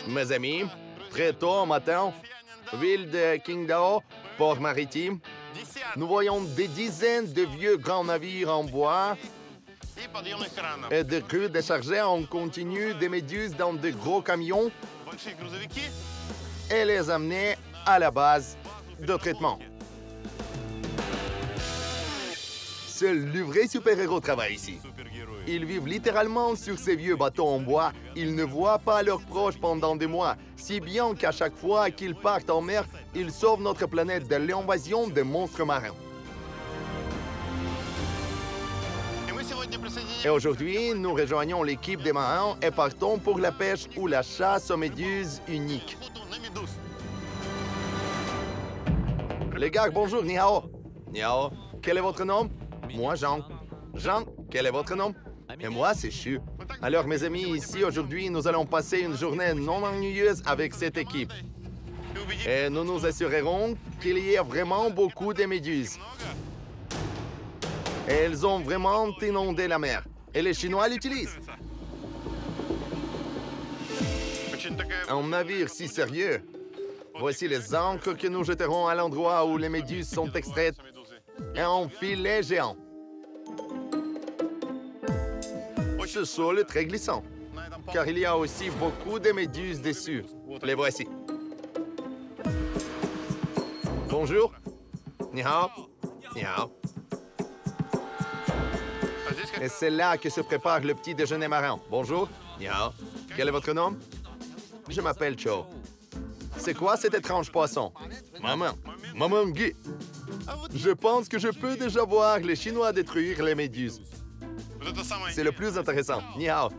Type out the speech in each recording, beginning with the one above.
Mes amis, très tôt au matin, ville de Qingdao, port maritime, nous voyons des dizaines de vieux grands navires en bois et de crues déchargées en continu des méduses dans de gros camions et les amener à la base de traitement. Seuls le vrai super-héros travaille ici. Ils vivent littéralement sur ces vieux bateaux en bois. Ils ne voient pas leurs proches pendant des mois, si bien qu'à chaque fois qu'ils partent en mer, ils sauvent notre planète de l'invasion des monstres marins. Et aujourd'hui, nous rejoignons l'équipe des marins et partons pour la pêche ou la chasse aux méduses uniques. Les gars, bonjour, ni hao. Ni hao. Quel est votre nom? Moi, Jean. Jean, quel est votre nom? Et moi, c'est Chu. Alors, mes amis, ici, aujourd'hui, nous allons passer une journée non ennuyeuse avec cette équipe. Et nous nous assurerons qu'il y ait vraiment beaucoup de méduses. Et elles ont vraiment inondé la mer. Et les Chinois l'utilisent. Un navire si sérieux. Voici les ancres que nous jeterons à l'endroit où les méduses sont extraites. Et un filet géant. Ce sol est très glissant, car il y a aussi beaucoup de méduses dessus. Les voici. Bonjour. Ni hao. Ni hao. Et c'est là que se prépare le petit déjeuner marin. Bonjour. Ni hao. Quel est votre nom? Je m'appelle Cho. C'est quoi cet étrange poisson? Maman. Maman Guy. Je pense que je peux déjà voir les Chinois détruire les méduses. C'est le plus intéressant. Ni hao.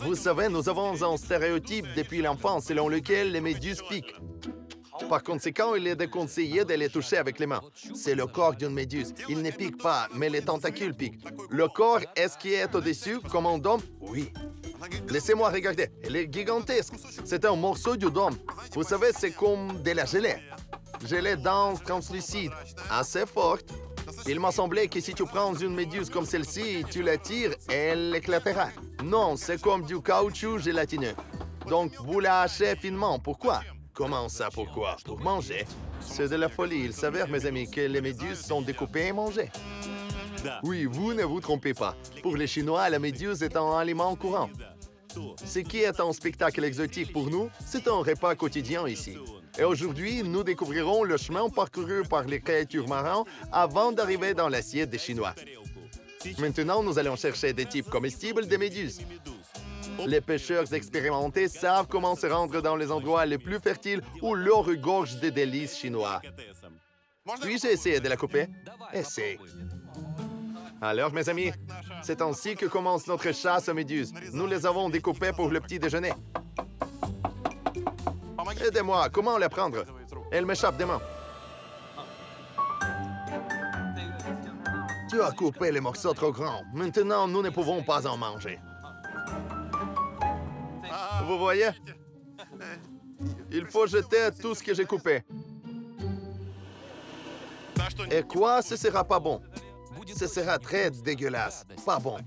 Vous savez, nous avons un stéréotype depuis l'enfance selon lequel les méduses piquent. Par conséquent, il est déconseillé de les toucher avec les mains. C'est le corps d'une méduse. Il ne pique pas, mais les tentacules piquent. Le corps, est-ce qui est au-dessus, comme un dôme? Oui. Laissez-moi regarder. Elle est gigantesque. C'est un morceau du dôme. Vous savez, c'est comme de la gelée. Gelée dense, translucide, assez forte. Il m'a semblé que si tu prends une méduse comme celle-ci, tu la tires et elle éclatera. Non, c'est comme du caoutchouc gélatineux. Donc, vous la hachez finement. Pourquoi? Comment ça, pourquoi? Pour manger. C'est de la folie. Il s'avère, mes amis, que les méduses sont découpées et mangées. Oui, vous ne vous trompez pas. Pour les Chinois, la méduse est un aliment courant. Ce qui est un spectacle exotique pour nous, c'est un repas quotidien ici. Et aujourd'hui, nous découvrirons le chemin parcouru par les créatures marines avant d'arriver dans l'assiette des Chinois. Maintenant, nous allons chercher des types comestibles de méduses. Les pêcheurs expérimentés savent comment se rendre dans les endroits les plus fertiles où l'eau regorge des délices chinois. Puis-je essayer de la couper? Essaye. Alors, mes amis, c'est ainsi que commence notre chasse aux méduses. Nous les avons découpées pour le petit déjeuner. Aidez-moi, comment la prendre? Elle m'échappe des mains. Tu as coupé les morceaux trop grands. Maintenant, nous ne pouvons pas en manger. Vous voyez? Il faut jeter tout ce que j'ai coupé. Et quoi, ce sera pas bon? Ce sera très dégueulasse. Pas bon.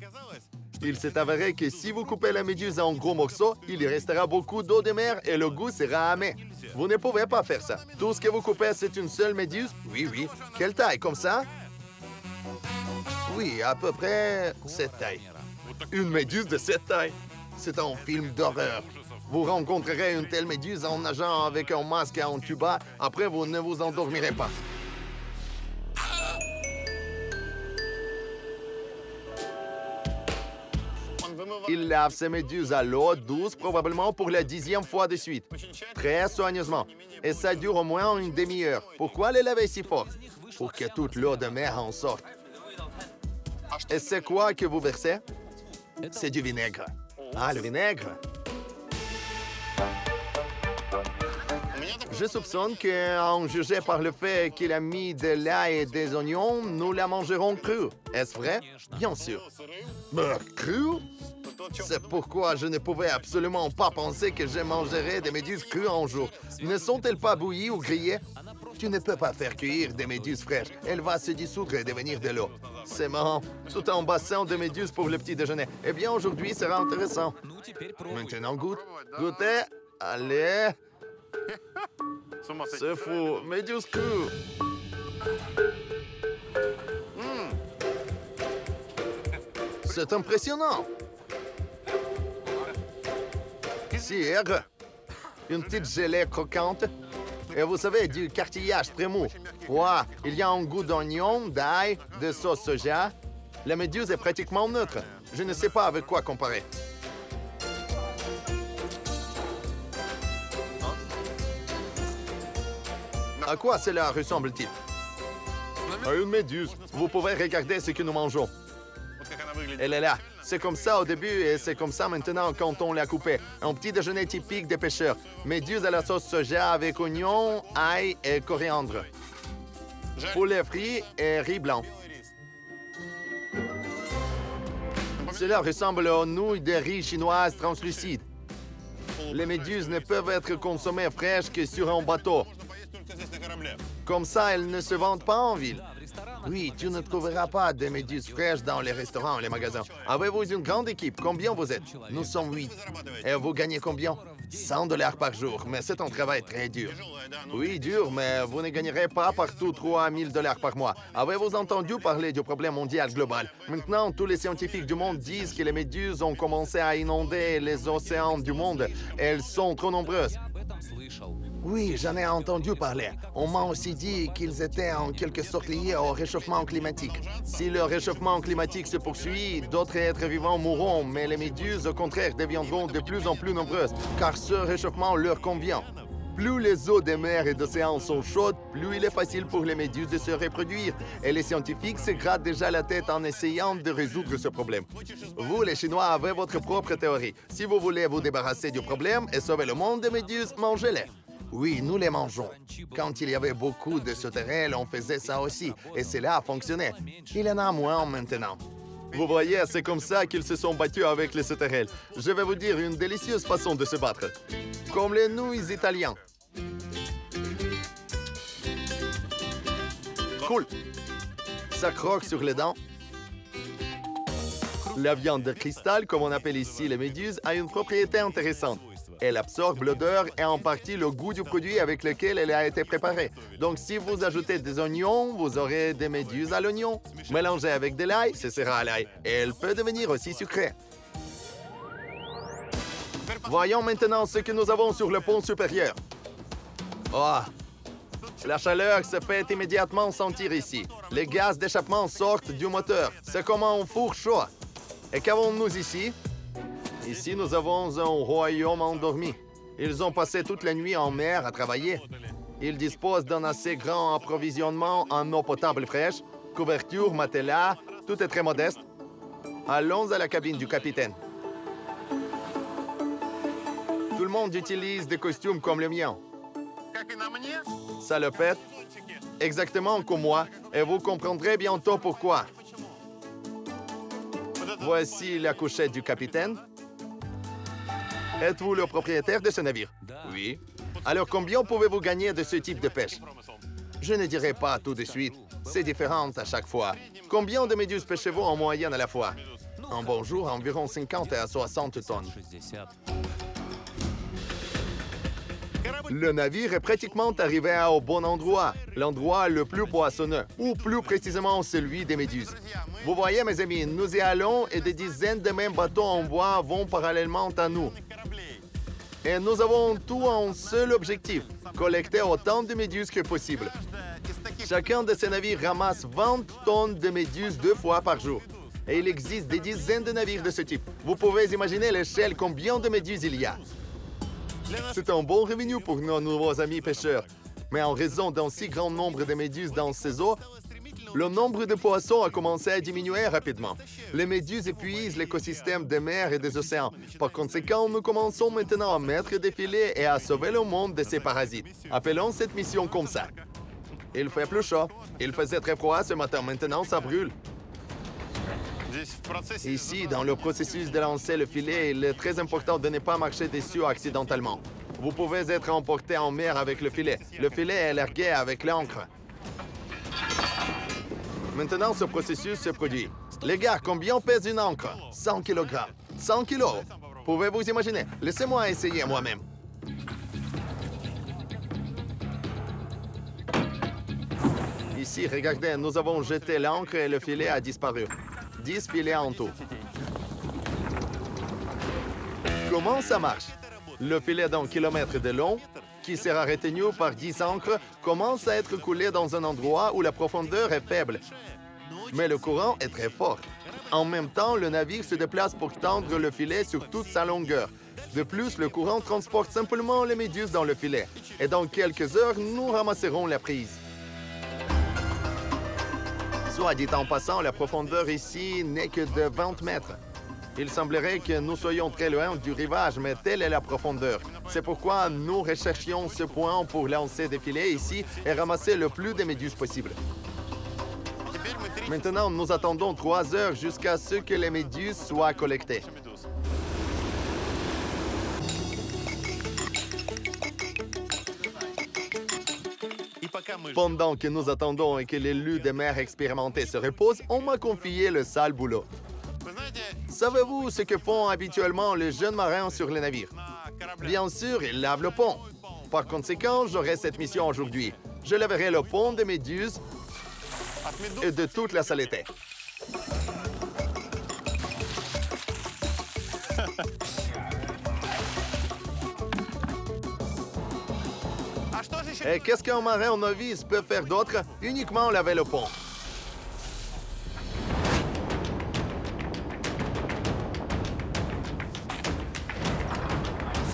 Il s'est avéré que si vous coupez la méduse en gros morceaux, il y restera beaucoup d'eau de mer et le goût sera amer. Vous ne pouvez pas faire ça. Tout ce que vous coupez, c'est une seule méduse? Oui, oui. Quelle taille, comme ça? Oui, à peu près cette taille. Une méduse de cette taille? C'est un film d'horreur. Vous rencontrerez une telle méduse en nageant avec un masque et un tuba. Après, vous ne vous endormirez pas. Il lave ses méduses à l'eau douce, probablement pour la 10e fois de suite. Très soigneusement. Et ça dure au moins une demi-heure. Pourquoi les laver si fort? Pour que toute l'eau de mer en sorte. Et c'est quoi que vous versez? C'est du vinaigre. Ah, le vinaigre? Je soupçonne qu'en juger par le fait qu'il a mis de l'ail et des oignons, nous la mangerons crue. Est-ce vrai? Bien sûr. Crue? C'est pourquoi je ne pouvais absolument pas penser que je mangerais des méduses crues un jour. Ne sont-elles pas bouillies ou grillées? Tu ne peux pas faire cuire des méduses fraîches. Elle va se dissoudre et devenir de l'eau. C'est marrant. Tout un bassin de méduses pour le petit déjeuner. Eh bien, aujourd'hui sera intéressant. Maintenant, goûte. Goûtez. Allez. C'est fou. Méduse crew. C'est impressionnant. Sire, une petite gelée croquante. Et vous savez, du cartillage très mou. Froid. Il y a un goût d'oignon, d'ail, de sauce soja. La méduse est pratiquement neutre. Je ne sais pas avec quoi comparer. À quoi cela ressemble-t-il? À une méduse. Vous pouvez regarder ce que nous mangeons. Elle est là. C'est comme ça au début et c'est comme ça maintenant quand on l'a coupée. Un petit déjeuner typique des pêcheurs. Méduse à la sauce soja avec oignons, ail et coriandre. Poulet frit et riz blanc. Cela ressemble aux nouilles de riz chinoises translucides. Les méduses ne peuvent être consommées fraîches que sur un bateau. Comme ça, elles ne se vendent pas en ville. Oui, tu ne trouveras pas de méduses fraîches dans les restaurants et les magasins. Avez-vous une grande équipe? Combien vous êtes? Nous sommes 8. Et vous gagnez combien? 100 $ par jour, mais c'est un travail très dur. Oui, dur, mais vous ne gagnerez pas partout 3 000 $ par mois. Avez-vous entendu parler du problème mondial global? Maintenant, tous les scientifiques du monde disent que les méduses ont commencé à inonder les océans du monde. Elles sont trop nombreuses. Oui, j'en ai entendu parler. On m'a aussi dit qu'ils étaient en quelque sorte liés au réchauffement climatique. Si le réchauffement climatique se poursuit, d'autres êtres vivants mourront, mais les méduses, au contraire, deviendront de plus en plus nombreuses, car ce réchauffement leur convient. Plus les eaux des mers et d'océans sont chaudes, plus il est facile pour les méduses de se reproduire. Et les scientifiques se grattent déjà la tête en essayant de résoudre ce problème. Vous, les Chinois, avez votre propre théorie. Si vous voulez vous débarrasser du problème et sauver le monde des méduses, mangez-les. Oui, nous les mangeons. Quand il y avait beaucoup de sauterelles, on faisait ça aussi, et cela a fonctionné. Il y en a moins maintenant. Vous voyez, c'est comme ça qu'ils se sont battus avec les sauterelles. Je vais vous dire une délicieuse façon de se battre. Comme les nouilles italiens. Cool. Ça croque sur les dents. La viande de cristal, comme on appelle ici les méduses, a une propriété intéressante. Elle absorbe l'odeur et en partie le goût du produit avec lequel elle a été préparée. Donc, si vous ajoutez des oignons, vous aurez des méduses à l'oignon. Mélangez avec de l'ail, ce sera à l'ail. Et elle peut devenir aussi sucrée. Voyons maintenant ce que nous avons sur le pont supérieur. Oh! La chaleur se fait immédiatement sentir ici. Les gaz d'échappement sortent du moteur. C'est comme un four chaud. Et qu'avons-nous ici? Ici, nous avons un royaume endormi. Ils ont passé toute la nuit en mer à travailler. Ils disposent d'un assez grand approvisionnement en eau potable fraîche, couverture, matelas, tout est très modeste. Allons à la cabine du capitaine. Tout le monde utilise des costumes comme le mien. Salopette, exactement comme moi, et vous comprendrez bientôt pourquoi. Voici la couchette du capitaine. Êtes-vous le propriétaire de ce navire? Oui. Alors, combien pouvez-vous gagner de ce type de pêche? Je ne dirai pas tout de suite. C'est différent à chaque fois. Combien de méduses pêchez-vous en moyenne à la fois? Un bon jour, environ 50 à 60 tonnes. Le navire est pratiquement arrivé au bon endroit, l'endroit le plus poissonneux, ou plus précisément celui des méduses. Vous voyez, mes amis, nous y allons et des dizaines de mêmes bateaux en bois vont parallèlement à nous. Et nous avons tout un seul objectif, collecter autant de méduses que possible. Chacun de ces navires ramasse 20 tonnes de méduses 2 fois par jour. Et il existe des dizaines de navires de ce type. Vous pouvez imaginer l'échelle combien de méduses il y a. C'est un bon revenu pour nos nouveaux amis pêcheurs. Mais en raison d'un si grand nombre de méduses dans ces eaux, le nombre de poissons a commencé à diminuer rapidement. Les méduses épuisent l'écosystème des mers et des océans. Par conséquent, nous commençons maintenant à mettre des filets et à sauver le monde de ces parasites. Appelons cette mission comme ça. Il fait plus chaud. Il faisait très froid ce matin. Maintenant, ça brûle. Ici, dans le processus de lancer le filet, il est très important de ne pas marcher dessus accidentellement. Vous pouvez être emporté en mer avec le filet. Le filet est largué avec l'ancre. Maintenant, ce processus se produit. Les gars, combien pèse une ancre? 100 kg. 100 kg. Pouvez-vous imaginer? Laissez-moi essayer moi-même. Ici, regardez, nous avons jeté l'ancre et le filet a disparu. 10 filets en tout. Comment ça marche? Le filet d'un kilomètre de long, qui sera retenu par 10 ancres, commence à être coulé dans un endroit où la profondeur est faible. Mais le courant est très fort. En même temps, le navire se déplace pour tendre le filet sur toute sa longueur. De plus, le courant transporte simplement les méduses dans le filet. Et dans quelques heures, nous ramasserons la prise. Soit dit en passant, la profondeur ici n'est que de 20 mètres. Il semblerait que nous soyons très loin du rivage, mais telle est la profondeur. C'est pourquoi nous recherchions ce point pour lancer des filets ici et ramasser le plus de méduses possible. Maintenant, nous attendons 3 heures jusqu'à ce que les méduses soient collectées. Pendant que nous attendons et que l'élu des mers expérimentés se repose, on m'a confié le sale boulot. Savez-vous ce que font habituellement les jeunes marins sur les navires? Bien sûr, ils lavent le pont. Par conséquent, j'aurai cette mission aujourd'hui. Je laverai le pont des méduses et de toute la saleté. Et qu'est-ce qu'un marin novice peut faire d'autre? Uniquement laver le pont.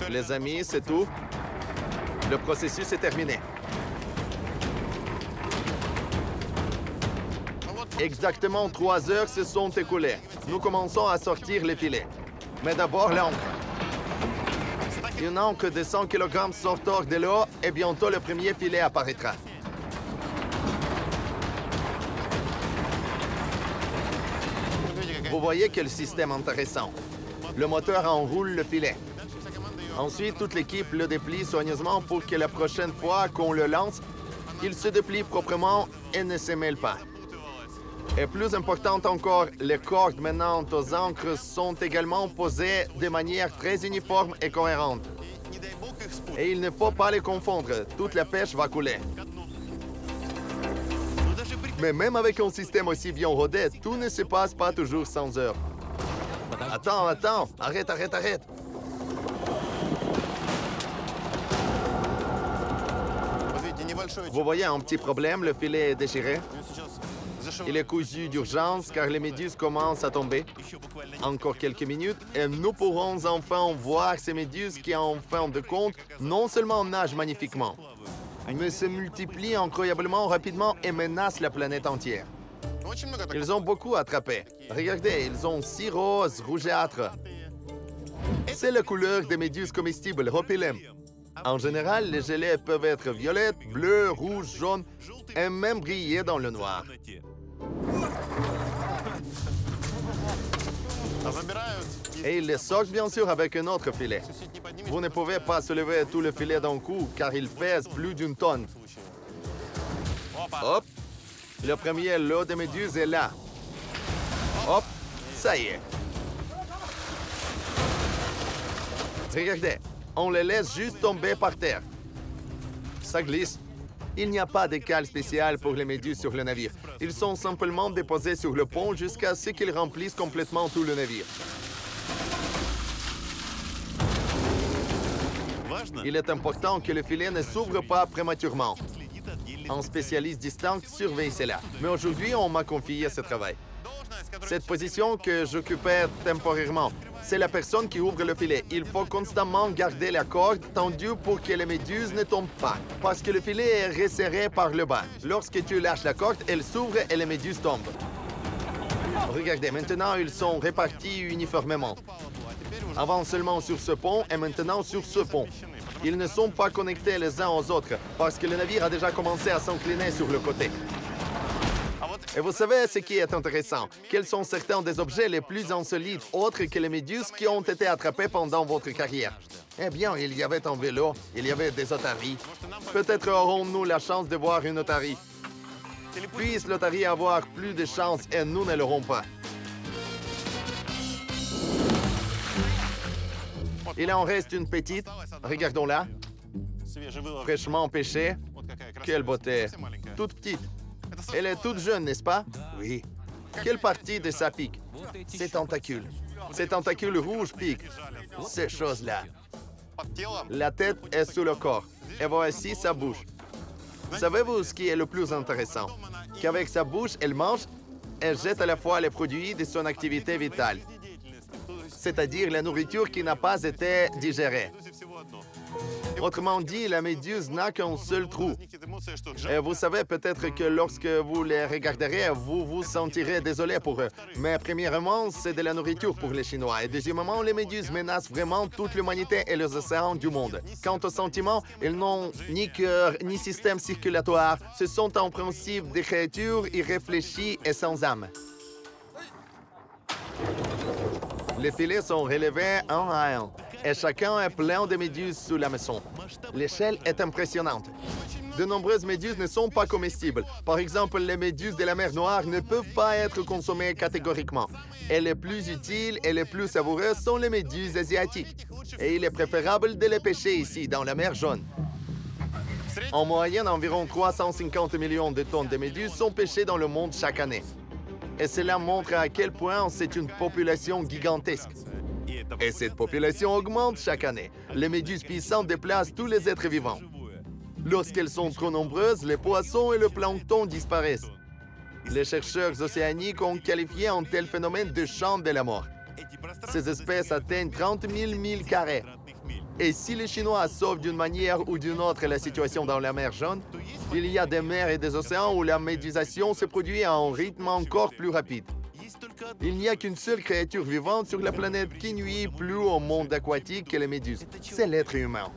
Les amis, c'est tout. Le processus est terminé. Exactement 3 heures se sont écoulées. Nous commençons à sortir les filets. Mais d'abord, l'ancre. Une ancre de 100 kg sort hors de l'eau et bientôt le premier filet apparaîtra. Vous voyez quel système intéressant. Le moteur enroule le filet. Ensuite, toute l'équipe le déplie soigneusement pour que la prochaine fois qu'on le lance, il se déplie proprement et ne se mêle pas. Et plus important encore, les cordes menant aux ancres sont également posées de manière très uniforme et cohérente. Et il ne faut pas les confondre, toute la pêche va couler. Mais même avec un système aussi bien rodé, tout ne se passe pas toujours sans heure. Attends, arrête. Vous voyez un petit problème, le filet est déchiré. Il est cousu d'urgence car les méduses commencent à tomber. Encore quelques minutes et nous pourrons enfin voir ces méduses qui, en fin de compte, non seulement nagent magnifiquement, mais se multiplient incroyablement rapidement et menacent la planète entière. Ils ont beaucoup attrapé. Regardez, ils ont 6 roses rougeâtres. C'est la couleur des méduses comestibles, Rhopilem. En général, les gelées peuvent être violettes, bleues, rouges, jaunes et même briller dans le noir. Et ils les sortent bien sûr avec un autre filet. Vous ne pouvez pas soulever tout le filet d'un coup car il pèse plus d'1 tonne. Hop! Le premier lot de méduses est là. Hop! Ça y est. Regardez, on les laisse juste tomber par terre. Ça glisse. Il n'y a pas de cale spéciale pour les méduses sur le navire. Ils sont simplement déposés sur le pont jusqu'à ce qu'ils remplissent complètement tout le navire. Il est important que le filet ne s'ouvre pas prématurément. Un spécialiste distinct surveille cela. Mais aujourd'hui, on m'a confié ce travail. Cette position que j'occupais temporairement, c'est la personne qui ouvre le filet. Il faut constamment garder la corde tendue pour que les méduses ne tombent pas, parce que le filet est resserré par le bas. Lorsque tu lâches la corde, elle s'ouvre et les méduses tombent. Regardez, maintenant, ils sont répartis uniformément. Avant seulement sur ce pont et maintenant sur ce pont. Ils ne sont pas connectés les uns aux autres, parce que le navire a déjà commencé à s'incliner sur le côté. Et vous savez ce qui est intéressant? Quels sont certains des objets les plus insolites autres que les méduses qui ont été attrapés pendant votre carrière? Eh bien, il y avait un vélo, il y avait des otaries. Peut-être aurons-nous la chance de voir une otarie. Puisse l'otarie avoir plus de chance et nous ne l'aurons pas. Il en reste une petite. Regardons-la. Fraîchement pêchée. Quelle beauté. Toute petite. Elle est toute jeune, n'est-ce pas? Oui. Quelle partie de ça pique? Ses tentacules. Ses tentacules rouges piquent. Ces choses-là. La tête est sous le corps. Et voici sa bouche. Savez-vous ce qui est le plus intéressant? Qu'avec sa bouche, elle mange et jette à la fois les produits de son activité vitale, c'est-à-dire la nourriture qui n'a pas été digérée. Autrement dit, la méduse n'a qu'un seul trou. Et vous savez peut-être que lorsque vous les regarderez, vous vous sentirez désolé pour eux. Mais premièrement, c'est de la nourriture pour les Chinois. Et deuxièmement, les méduses menacent vraiment toute l'humanité et les océans du monde. Quant aux sentiments, ils n'ont ni cœur, ni système circulatoire. Ce sont en principe des créatures irréfléchies et sans âme. Les filets sont relevés un à un, et chacun est plein de méduses sous la maison. L'échelle est impressionnante. De nombreuses méduses ne sont pas comestibles. Par exemple, les méduses de la mer Noire ne peuvent pas être consommées catégoriquement. Et les plus utiles et les plus savoureuses sont les méduses asiatiques. Et il est préférable de les pêcher ici, dans la mer Jaune. En moyenne, environ 350 millions de tonnes de méduses sont pêchées dans le monde chaque année. Et cela montre à quel point c'est une population gigantesque. Et cette population augmente chaque année. Les méduses puissantes déplacent tous les êtres vivants. Lorsqu'elles sont trop nombreuses, les poissons et le plancton disparaissent. Les chercheurs océaniques ont qualifié un tel phénomène de champ de la mort. Ces espèces atteignent 30 000 milles carrés. Et si les Chinois sauvent d'une manière ou d'une autre la situation dans la mer Jaune, il y a des mers et des océans où la médusation se produit à un rythme encore plus rapide. Il n'y a qu'une seule créature vivante sur la planète qui nuit plus au monde aquatique que les méduses. C'est l'être humain.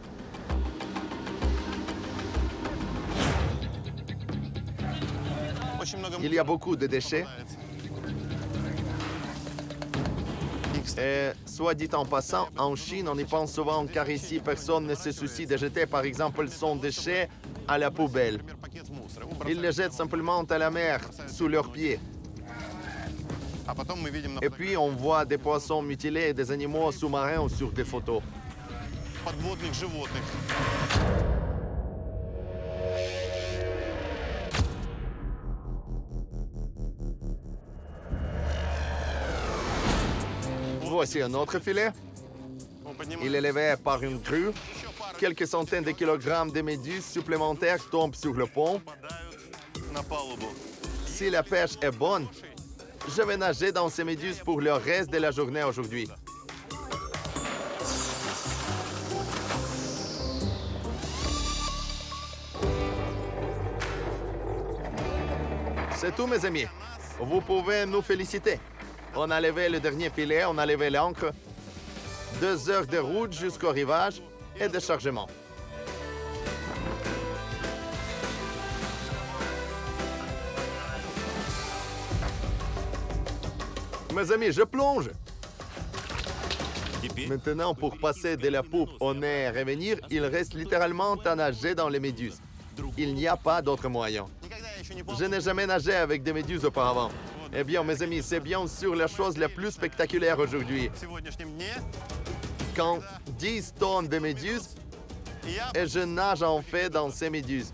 Il y a beaucoup de déchets. Et, soit dit en passant, en Chine, on y pense souvent car ici, personne ne se soucie de jeter, par exemple, son déchet à la poubelle. Ils les jettent simplement à la mer, sous leurs pieds. Et puis, on voit des poissons mutilés et des animaux sous-marins sur des photos. Voici un autre filet. Il est levé par une grue. Quelques centaines de kilogrammes de méduses supplémentaires tombent sur le pont. Si la pêche est bonne, je vais nager dans ces méduses pour le reste de la journée aujourd'hui. C'est tout, mes amis. Vous pouvez nous féliciter. On a levé le dernier filet, on a levé l'ancre. 2 heures de route jusqu'au rivage et de chargement. Mes amis, je plonge. Maintenant, pour passer de la poupe au nez et revenir, il reste littéralement à nager dans les méduses. Il n'y a pas d'autre moyen. Je n'ai jamais nagé avec des méduses auparavant. Eh bien, mes amis, c'est bien sûr la chose la plus spectaculaire aujourd'hui. Quand 10 tonnes de méduses, et je nage en fait dans ces méduses.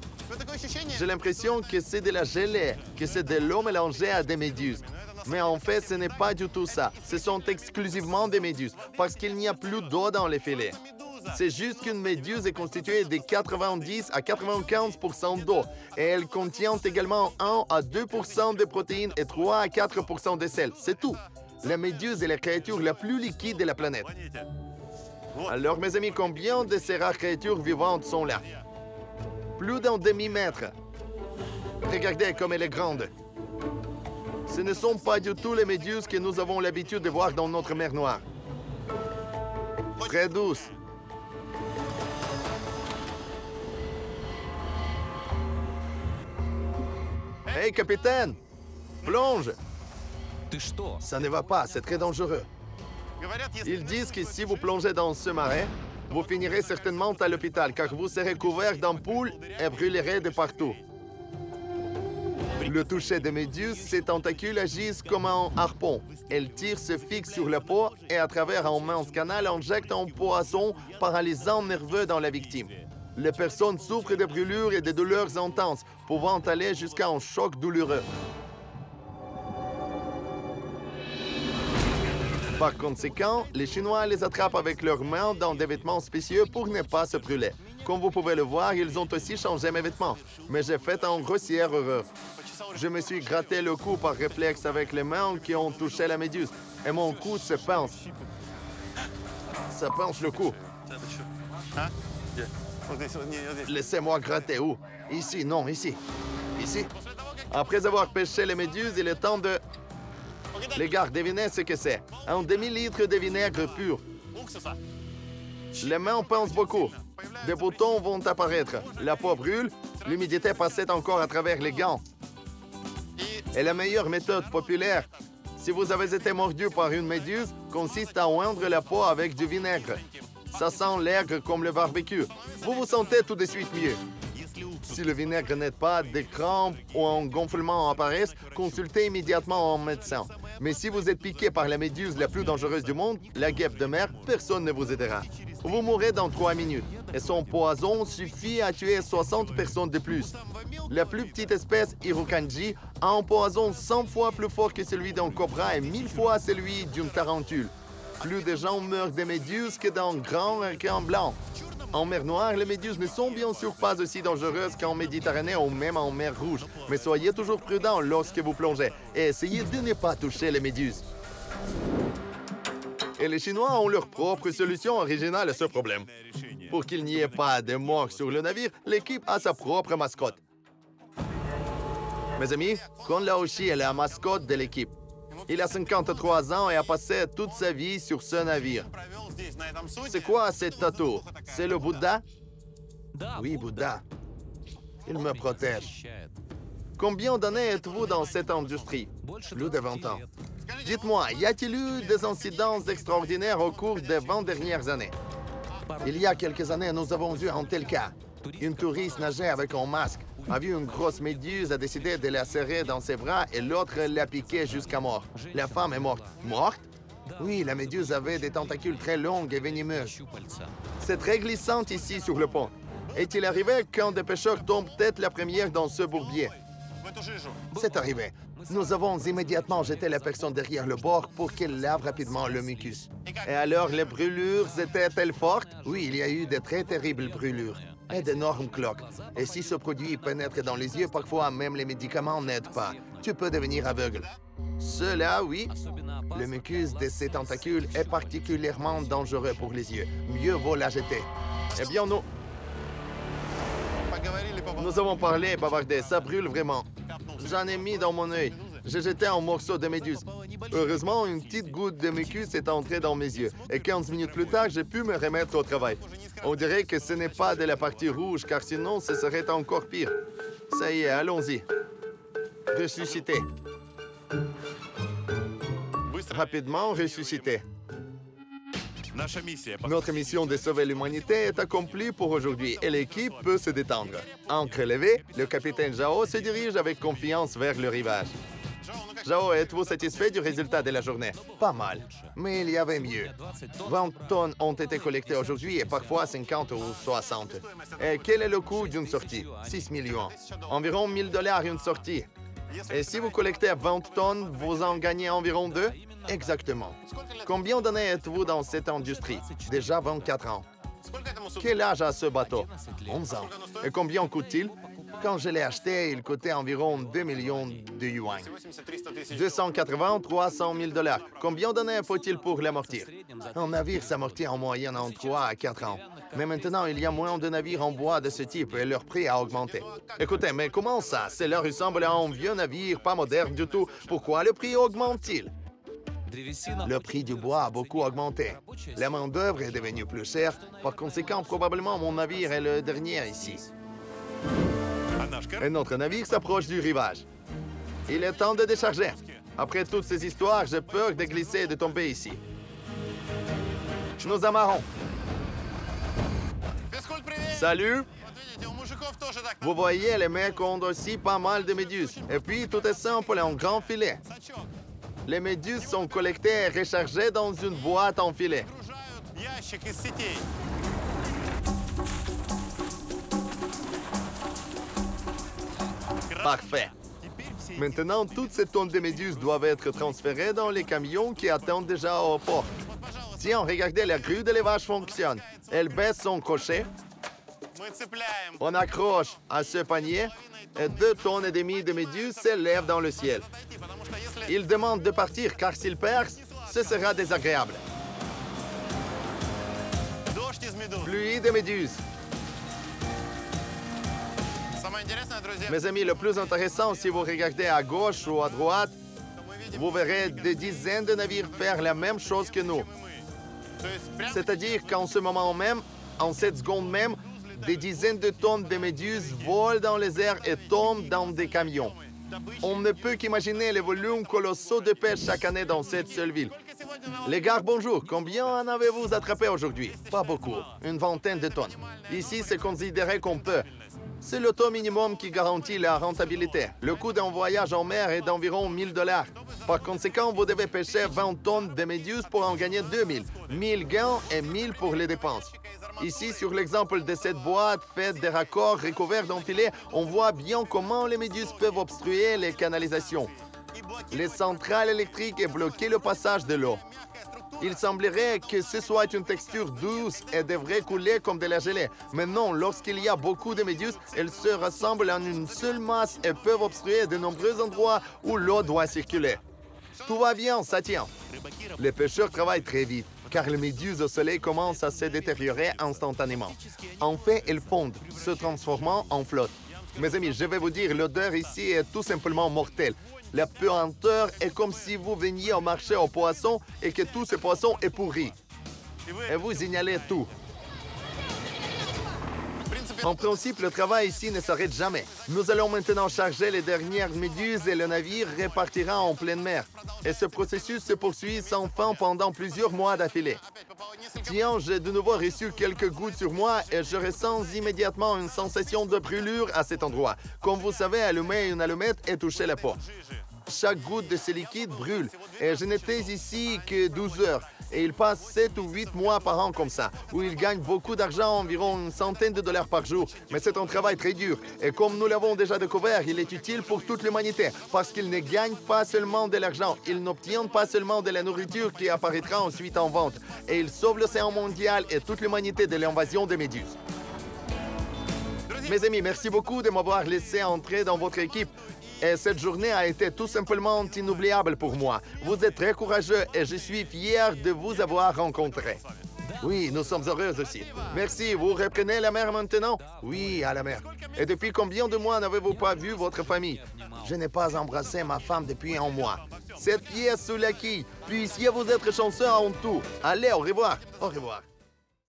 J'ai l'impression que c'est de la gelée, que c'est de l'eau mélangée à des méduses. Mais en fait, ce n'est pas du tout ça. Ce sont exclusivement des méduses, parce qu'il n'y a plus d'eau dans les filets. C'est juste qu'une méduse est constituée de 90 à 95% d'eau et elle contient également 1 à 2% de protéines et 3 à 4% de sel. C'est tout. La méduse est la créature la plus liquide de la planète. Alors, mes amis, combien de ces rares créatures vivantes sont là? Plus d'un demi-mètre. Regardez comme elle est grande. Ce ne sont pas du tout les méduses que nous avons l'habitude de voir dans notre mer Noire. Très douces. Hey, capitaine! Plonge! Ça ne va pas, c'est très dangereux. Ils disent que si vous plongez dans ce marais, vous finirez certainement à l'hôpital car vous serez couvert d'ampoules et brûlerez de partout. Le toucher des méduses, ces tentacules agissent comme un harpon. Elles tirent, se fixent sur la peau et à travers un mince canal injectent un poison paralysant nerveux dans la victime. Les personnes souffrent de brûlures et de douleurs intenses, pouvant aller jusqu'à un choc douloureux. Par conséquent, les Chinois les attrapent avec leurs mains dans des vêtements spéciaux pour ne pas se brûler. Comme vous pouvez le voir, ils ont aussi changé mes vêtements. Mais j'ai fait une grossière erreur. Je me suis gratté le cou par réflexe avec les mains qui ont touché la méduse. Et mon cou se pince. Ça pince le cou. Laissez-moi gratter où? Ici, non, ici. Ici. Après avoir pêché les méduses, il est temps de... Les gars, devinez ce que c'est. Un demi-litre de vinaigre pur. Les mains pincent beaucoup. Des boutons vont apparaître. La peau brûle. L'humidité passait encore à travers les gants. Et la meilleure méthode populaire, si vous avez été mordu par une méduse, consiste à oindre la peau avec du vinaigre. Ça sent l'aigre comme le barbecue. Vous vous sentez tout de suite mieux. Si le vinaigre n'aide pas, des crampes ou un gonflement apparaissent, consultez immédiatement un médecin. Mais si vous êtes piqué par la méduse la plus dangereuse du monde, la guêpe de mer, personne ne vous aidera. Vous mourrez dans 3 minutes. Et son poison suffit à tuer 60 personnes de plus. La plus petite espèce, Irukandji, a un poison 100 fois plus fort que celui d'un cobra et 1000 fois celui d'une tarentule. Plus de gens meurent des méduses que d'un grand requin blanc. En mer Noire, les méduses ne sont bien sûr pas aussi dangereuses qu'en Méditerranée ou même en mer Rouge. Mais soyez toujours prudents lorsque vous plongez et essayez de ne pas toucher les méduses. Et les Chinois ont leur propre solution originale à ce problème. Pour qu'il n'y ait pas de morts sur le navire, l'équipe a sa propre mascotte. Mes amis, Kon Laoshi est la mascotte de l'équipe. Il a 53 ans et a passé toute sa vie sur ce navire. C'est quoi cette tatou? C'est le Bouddha? Oui, Bouddha. Il me protège. Combien d'années êtes-vous dans cette industrie? Plus de 20 ans. Dites-moi, y a-t-il eu des incidents extraordinaires au cours des 20 dernières années? Il y a quelques années, nous avons eu un tel cas. Une touriste nageait avec un masque, a vu une grosse méduse, a décidé de la serrer dans ses bras et l'autre l'a piquée jusqu'à mort. La femme est morte. Morte? Oui, la méduse avait des tentacules très longs et venimeuses. C'est très glissante ici sur le pont. Est-il arrivé qu'un des pêcheurs tombe tête la première dans ce bourbier? C'est arrivé. Nous avons immédiatement jeté la personne derrière le bord pour qu'elle lave rapidement le mucus. Et alors, les brûlures étaient-elles fortes? Oui, il y a eu de très terribles brûlures et d'énormes cloques. Et si ce produit pénètre dans les yeux, parfois même les médicaments n'aident pas. Tu peux devenir aveugle. Cela, oui, le mucus de ces tentacules est particulièrement dangereux pour les yeux. Mieux vaut la jeter. Eh bien, nous avons parlé et bavardé. Ça brûle vraiment. J'en ai mis dans mon œil. J'ai jeté un morceau de méduse. Heureusement, une petite goutte de mucus est entrée dans mes yeux. Et 15 minutes plus tard, j'ai pu me remettre au travail. On dirait que ce n'est pas de la partie rouge, car sinon, ce serait encore pire. Ça y est, allons-y. Ressusciter. Rapidement, ressusciter. Notre mission de sauver l'humanité est accomplie pour aujourd'hui et l'équipe peut se détendre. Ancre levée, le capitaine Zhao se dirige avec confiance vers le rivage. Zhao, êtes-vous satisfait du résultat de la journée? Pas mal, mais il y avait mieux. 20 tonnes ont été collectées aujourd'hui et parfois 50 ou 60. Et quel est le coût d'une sortie? 6 millions. Environ 1000 $ une sortie. Et si vous collectez 20 tonnes, vous en gagnez environ 2? Exactement. Combien d'années êtes-vous dans cette industrie? Déjà 24 ans. Quel âge a ce bateau? 11 ans. Et combien coûte-t-il? Quand je l'ai acheté, il coûtait environ 2 millions de yuan. 280 300 000 $. Combien d'années faut-il pour l'amortir? Un navire s'amortit en moyenne en 3 à 4 ans. Mais maintenant, il y a moins de navires en bois de ce type et leur prix a augmenté. Écoutez, mais comment ça? Cela ressemble à un vieux navire, pas moderne du tout. Pourquoi le prix augmente-t-il? Le prix du bois a beaucoup augmenté. La main-d'œuvre est devenue plus chère. Par conséquent, probablement mon navire est le dernier ici. Et notre navire s'approche du rivage. Il est temps de décharger. Après toutes ces histoires, j'ai peur de glisser et de tomber ici. Nous amarrons. Salut! Vous voyez, les mecs ont aussi pas mal de méduses. Et puis, tout est simple, un grand filet. Les méduses sont collectées et rechargées dans une boîte en filet. Parfait. Maintenant, toutes ces tonnes de méduses doivent être transférées dans les camions qui attendent déjà au port. Tiens, regardez, la grue d'élevage fonctionne. Elle baisse son crochet. On accroche à ce panier et 2,5 tonnes de méduses s'élèvent dans le ciel. Il demande de partir car s'il perce, ce sera désagréable. Pluie de méduses. Mes amis, le plus intéressant, si vous regardez à gauche ou à droite, vous verrez des dizaines de navires faire la même chose que nous. C'est-à-dire qu'en ce moment même, en cette seconde même, des dizaines de tonnes de méduses volent dans les airs et tombent dans des camions. On ne peut qu'imaginer les volumes colossaux de pêche chaque année dans cette seule ville. Les gars, bonjour. Combien en avez-vous attrapé aujourd'hui? Pas beaucoup. Une vingtaine de tonnes. Ici, c'est considéré qu'on peut. C'est le taux minimum qui garantit la rentabilité. Le coût d'un voyage en mer est d'environ 1 000 $. Par conséquent, vous devez pêcher 20 tonnes de méduses pour en gagner 2 000. 1 000 gains et 1 000 pour les dépenses. Ici, sur l'exemple de cette boîte faite de raccords recouverts d'un filet, on voit bien comment les méduses peuvent obstruer les canalisations, les centrales électriques et bloquer le passage de l'eau. Il semblerait que ce soit une texture douce et devrait couler comme de la gelée. Mais non, lorsqu'il y a beaucoup de méduses, elles se rassemblent en une seule masse et peuvent obstruer de nombreux endroits où l'eau doit circuler. Tout va bien, ça tient. Les pêcheurs travaillent très vite, car les méduses au soleil commencent à se détériorer instantanément. En fait, elles fondent, se transformant en flotte. Mes amis, je vais vous dire, l'odeur ici est tout simplement mortelle. La puanteur est comme si vous veniez au marché aux poissons et que tout ce poisson est pourri. Et vous signalez tout. En principe, le travail ici ne s'arrête jamais. Nous allons maintenant charger les dernières méduses et le navire repartira en pleine mer. Et ce processus se poursuit sans fin pendant plusieurs mois d'affilée. Tiens, j'ai de nouveau reçu quelques gouttes sur moi et je ressens immédiatement une sensation de brûlure à cet endroit. Comme vous savez, allumer une allumette et toucher la peau. Chaque goutte de ce liquide brûle. Et je n'étais ici que 12 heures. Et il passe 7 ou 8 mois par an comme ça, où il gagne beaucoup d'argent, environ une centaine de dollars par jour. Mais c'est un travail très dur. Et comme nous l'avons déjà découvert, il est utile pour toute l'humanité, parce qu'il ne gagne pas seulement de l'argent, il n'obtient pas seulement de la nourriture qui apparaîtra ensuite en vente, et il sauve l'océan mondial et toute l'humanité de l'invasion des méduses. Mes amis, merci beaucoup de m'avoir laissé entrer dans votre équipe. Et cette journée a été tout simplement inoubliable pour moi. Vous êtes très courageux et je suis fier de vous avoir rencontré. Oui, nous sommes heureux aussi. Merci. Vous reprenez la mer maintenant? Oui, à la mer. Et depuis combien de mois n'avez-vous pas vu votre famille? Je n'ai pas embrassé ma femme depuis 1 mois. 7 pieds sous la quille. Puissiez vous être chanceux en tout. Allez, au revoir. Au revoir.